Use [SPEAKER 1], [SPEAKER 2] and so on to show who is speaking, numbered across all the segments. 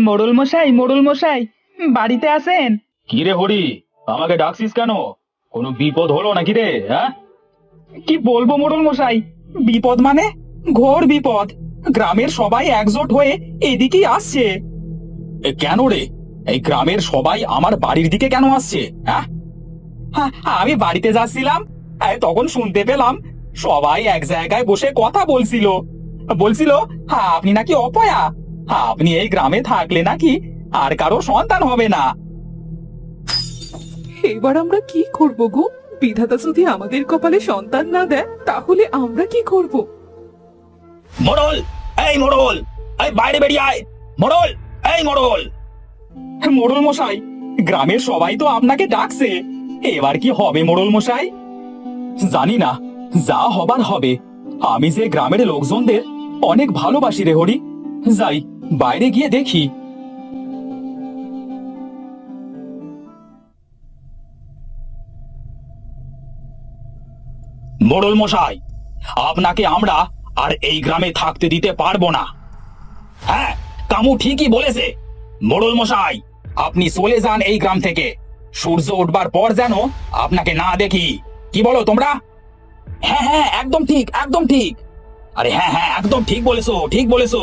[SPEAKER 1] মোড়ল মশাই, মোড়ল মশাই, বাড়িতে আছেন?
[SPEAKER 2] কি রে হরি, আমাকে ডাকছিস কেন? কোনো বিপদ হলো নাকি রে? হ্যাঁ,
[SPEAKER 1] কি বলবো মোড়ল মশাই, বিপদ মানে ঘোর বিপদ। গ্রামের সবাই একজোট হয়ে এদিকেই আসছে।
[SPEAKER 2] কেন রে? এই গ্রামের সবাই আমার বাড়ির দিকে কেন আসছে? হ্যাঁ,
[SPEAKER 1] হ্যাঁ, আমি বাড়িতে যাচ্ছিলাম, তখন শুনতে পেলাম সবাই এক জায়গায় বসে কথা বলছিল। বলছিল আপনি নাকি অপয়া, আপনি এই গ্রামে থাকলে নাকি আর কারো সন্তান হবে না।
[SPEAKER 3] এবার আমরা কি করব গো? বিধাতা যদি আমাদের কপালে সন্তান না দেয় তাহলে আমরা কি করব?
[SPEAKER 2] মোড়ল, এই মোড়ল, এই বাইরে বেরিয়ে আয়। মোড়ল, এই মোড়ল।
[SPEAKER 1] মোড়ল মশাই, গ্রামের সবাই তো আপনাকে ডাকছে, এবার কি হবে মোড়ল মশাই?
[SPEAKER 2] জানি না, যা হবার হবে। আমি যে গ্রামের লোকজনদের অনেক ভালোবাসি রে হরি। যাই, বাইরে গিয়ে দেখি। মোড়ল মশাই, আপনাকে আমরা আর এই গ্রামে থাকতে দিতে পারবো না। হ্যাঁ, কামু ঠিকই বলেছে। মোড়ল মশাই, আপনি চলে যান এই গ্রাম থেকে। সূর্য উঠবার পর যেন আপনাকে না দেখি। কি বলো তোমরা? হ্যাঁ হ্যাঁ, একদম ঠিক, একদম ঠিক। আরে হ্যাঁ হ্যাঁ, একদম ঠিক বলেছো, ঠিক বলেছো।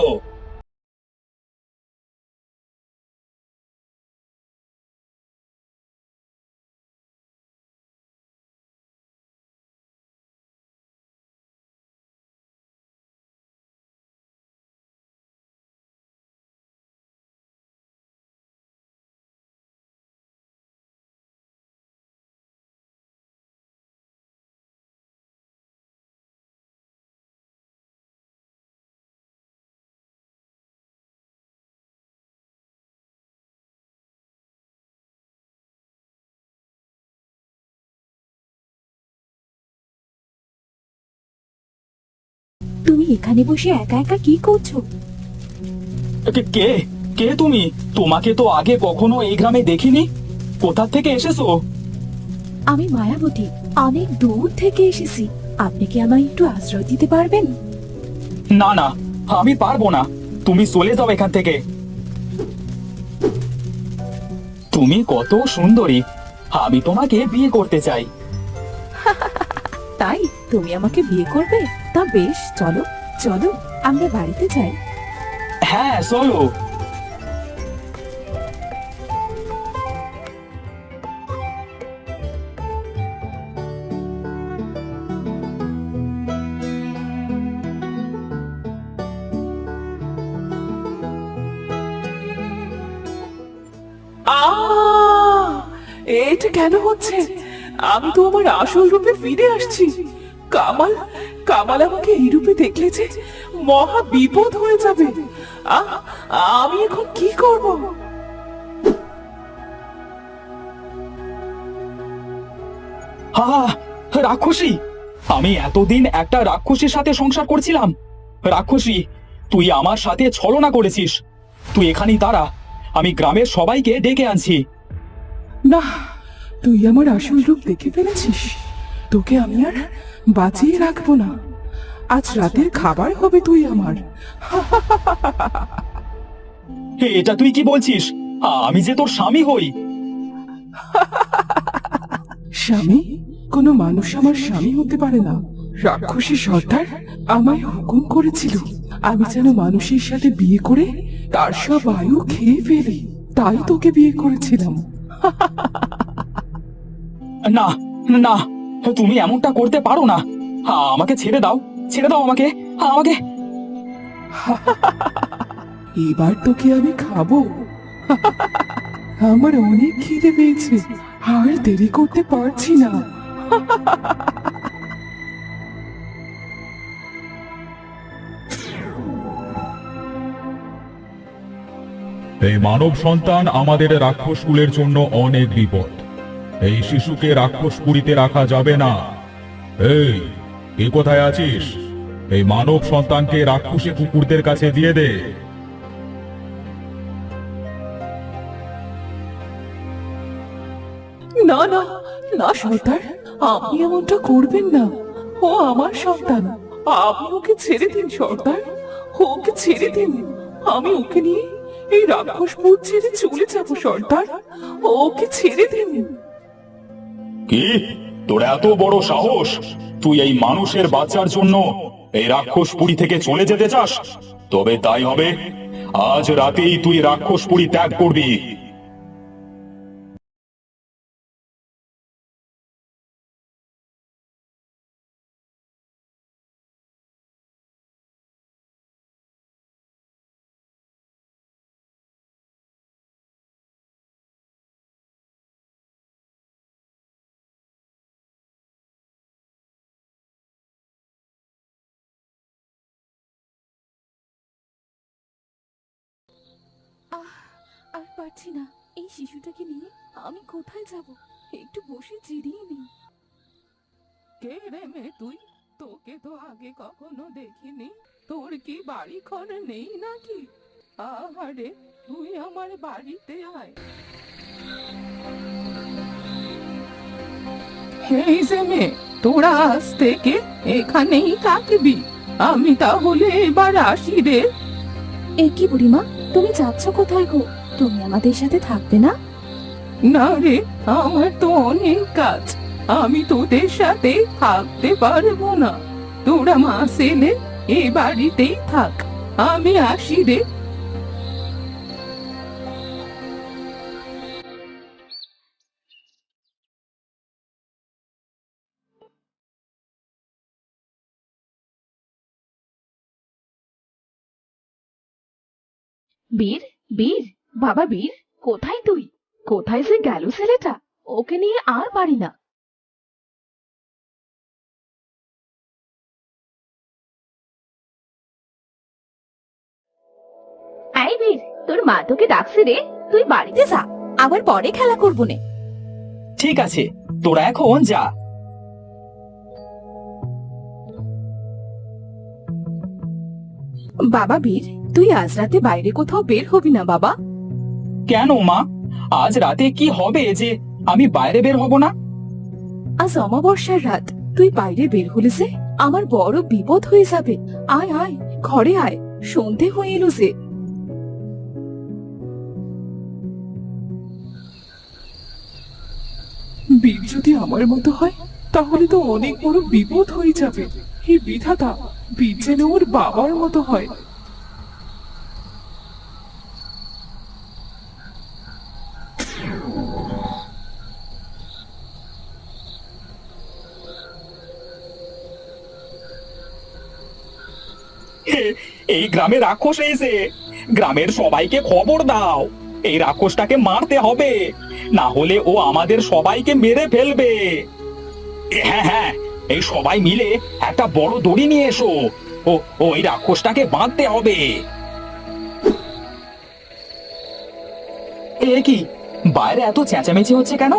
[SPEAKER 4] তুমি এখানে বসে একা একা কি করছো?
[SPEAKER 2] কে কে কে তুমি? তোমাকে তো আগে কখনো এই গ্রামে দেখিনি। কোথা থেকে এসেছো?
[SPEAKER 4] আমি মায়াবতী, অনেক দূর থেকে এসেছি। আপনি কি আমায় একটু আশ্রয় দিতে পারবেন?
[SPEAKER 2] না না, আমি পারবো না। তুমি চলে যাও এখান থেকে। তুমি কত সুন্দরী, আমি তোমাকে বিয়ে করতে চাই।
[SPEAKER 4] তাই তুমি আমাকে বিয়ে করবে? তা বেশ, চলো চলো আমরা বাড়িতে যাই।
[SPEAKER 2] হ্যাঁ চলো।
[SPEAKER 3] এটা কেন হচ্ছে? আমি তো আমার আসল রূপে ফিরে আসছি। কামাল, কামাল আমাকে এই রূপে দেখলে যে মহা বিপদ হয়ে যাবে। আমি এখন কি করব?
[SPEAKER 2] হা, রাক্ষসী! আমি এতদিন একটা রাক্ষসীর সাথে সংসার করছিলাম। রাক্ষসী, তুই আমার সাথে ছলনা করেছিস। তুই এখানেই দাঁড়া, আমি গ্রামের সবাইকে ডেকে আনছি।
[SPEAKER 3] না, তুই আমার আসল রূপ দেখে ফেলেছিস। তোকে আমি আর বাঁচিয়ে রাখবো না। আজ রাতের খাবার হবে তুই আমার।
[SPEAKER 2] এটা তুই কি বলছিস? আমি যে তোর স্বামী হই।
[SPEAKER 3] স্বামী? কোনো মানুষ আমার স্বামী হতে পারে না। রাক্ষসী সর্দার আমায় হুকুম করেছিল আমি যেন মানুষের সাথে বিয়ে করে তার সব আয়ু খেয়ে ফেলি। তাই তোকে বিয়ে করেছিলাম।
[SPEAKER 2] না না, তুমি এমনটা করতে পারো না। আমাকে ছেড়ে দাও, ছেড়ে দাও আমাকে, আমাকে।
[SPEAKER 3] এবার তোকে আমি খাবো। আমার অনেক খিদে পেয়েছে, আর দেরি করতে পারছি না।
[SPEAKER 5] এই মানব সন্তান আমাদের রাক্ষস কুলের জন্য অনেক বিপদ। এই শিশুকে রাক্ষস পুরীতে রাখা যাবে না। এই, কে কোথায় আছিস? এই মানব সন্তানকে রাক্ষসী কুকুরদের কাছে দিয়ে দে।
[SPEAKER 3] না না না সর্দার, আপনি এমনটা করবেন না। ও আমার সন্তান, আপনি ওকে ছেড়ে দিন সর্দার। ওকে ছেড়ে দিন, আমি ওকে নিয়ে এই রাক্ষসপুর ছেড়ে চলে যাবো সর্দার। ওকে ছেড়ে দিন।
[SPEAKER 5] কি, তোর এত বড় সাহস? তুই এই মানুষের বাচ্চার জন্য এই রাক্ষসপুরী থেকে চলে যেতে চাস? তবে তাই হবে, আজ রাতেই তুই রাক্ষসপুরী ত্যাগ করবি।
[SPEAKER 4] আর পারছি না, এই শিশুটাকে নিয়ে আমি কোথায় যাব? একটু বসে জিরিয়ে নিই।
[SPEAKER 3] কে রে মেয়ে তুই? তোকে তো আগে কখনো দেখিনি। তোর কি বাড়ি ঘর নেই নাকি? আহারে, তুই আমার বাড়িতে আয়। এই যে মেয়ে, তোরা আজ থেকে এখানেই থাকবি। আমি তাহলে এবার আসি রে।
[SPEAKER 4] এ কি বুড়িমা, তুমি যাচ্ছ কোথায় গো? তুমি আমাদের সাথে থাকবে না?
[SPEAKER 3] না রে, আমার তো অনেক কাজ, আমি তোদের সাথে থাকতে পারবো না। তোরা মাস এলে এ বাড়িতেই থাক, আমি আসি রে।
[SPEAKER 4] বীর, বীর, বাবা বীর, কোথায় তুই? কোথায় যে গেল ছেলেটা? ওকে নিয়ে আর পারি না। এই বীর, তোর মা তোকে ডাকছে রে, তুই বাড়িতে যা, আবার পরে খেলা করবো নে।
[SPEAKER 1] ঠিক আছে, তোরা এখন যা।
[SPEAKER 4] বাবা বীর, তুই আজ রাতে বাইরে কোথাও বের হবি না বাবা?
[SPEAKER 1] কেন মা, আজ রাতে কি হবে যে আমি বাইরে বের হব না?
[SPEAKER 4] আজ অমাবস্যার রাত, তুই বাইরে বের হলে যে আমার বড় বিপদ হয়ে যাবে। আয় আয়, ঘরে আয়, সন্ধে হয়ে এলো যে।
[SPEAKER 3] বীর যদি আমার মতো হয় তাহলে তো অনেক বড় বিপদ হয়ে যাবে। হে বিধাতা, বীর যেন ওর বাবার মতো হয়।
[SPEAKER 1] এই গ্রামে রাক্ষস এসে, গ্রামের সবাইকে খবর দাও, এই রাক্ষসটাকে মারতে হবে, না হলে ও আমাদের সবাইকে মেরে ফেলবে। হ্যাঁ হ্যাঁ, এই সবাই মিলে একটা বড় দড়ি নিয়ে এসো, ও ওই রাক্ষসটাকে বাঁধতে হবে। এ কি, বাইরে এত চেঁচামেচি হচ্ছে কেন?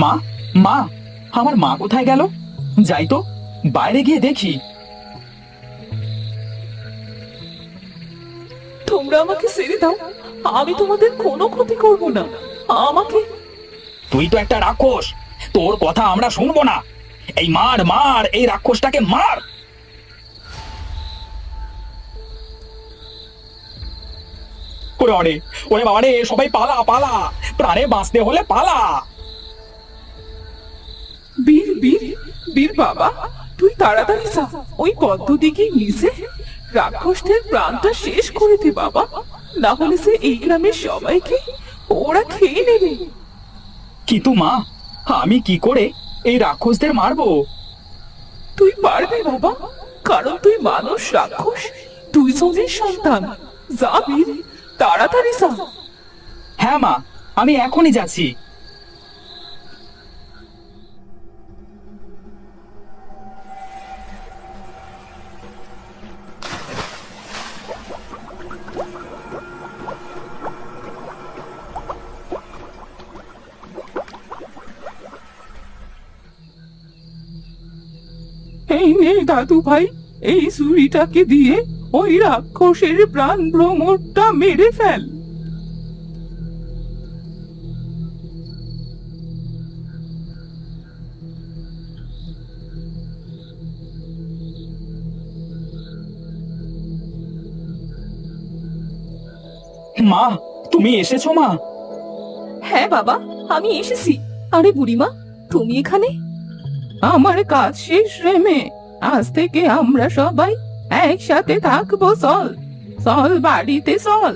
[SPEAKER 1] মা, মা, আমার মা কোথায় গেল? যাই তো, বাইরে গিয়ে দেখি।
[SPEAKER 3] তোমরা আমাকে ছেড়ে দাও, আমি তোমাদের কোনো ক্ষতি করব না। আমাকে
[SPEAKER 1] তুই তো একটা রাক্ষস, তোর কথা আমরা শুনবো না। এই মার মার, এই রাক্ষসটাকে মার। ওরে ওরে, ওরে বাবা রে, সবাই পালা পালা, প্রাণে বাঁচতে হলে পালা।
[SPEAKER 3] বীর, বীর, বীর বাবা, তুই তাড়াতাড়ি যা, ওই পদ্ধতিকে নিচে রাক্ষসদের প্রাণটা শেষ করে দে বাবা, না হলে সে এই গ্রামের সবাইকে ওরা খেয়ে নেবে।
[SPEAKER 1] কিন্তু মা, আমি কি করে এই রাক্ষসদের মারবো?
[SPEAKER 3] তুই পারবি বাবা, কারণ তুই মানুষ রাক্ষস দুইজনের সন্তান। যা বীর, তাড়াতাড়ি যা।
[SPEAKER 1] হ্যাঁ মা, আমি এখনই যাচ্ছি।
[SPEAKER 3] এই নে দাদু ভাই, এই ছুরিটাকে দিয়ে ওই রাক্ষসের প্রাণ ভ্রমরটা মেরে ফেল।
[SPEAKER 1] মা, তুমি এসেছো মা?
[SPEAKER 4] হ্যাঁ বাবা, আমি এসেছি। আরে বুড়িমা, তুমি এখানে? আমার কাজ শেষ রে মেয়ে, আজ থেকে আমরা সবাই একসাথে থাকবো। চল চল বাড়িতে চল।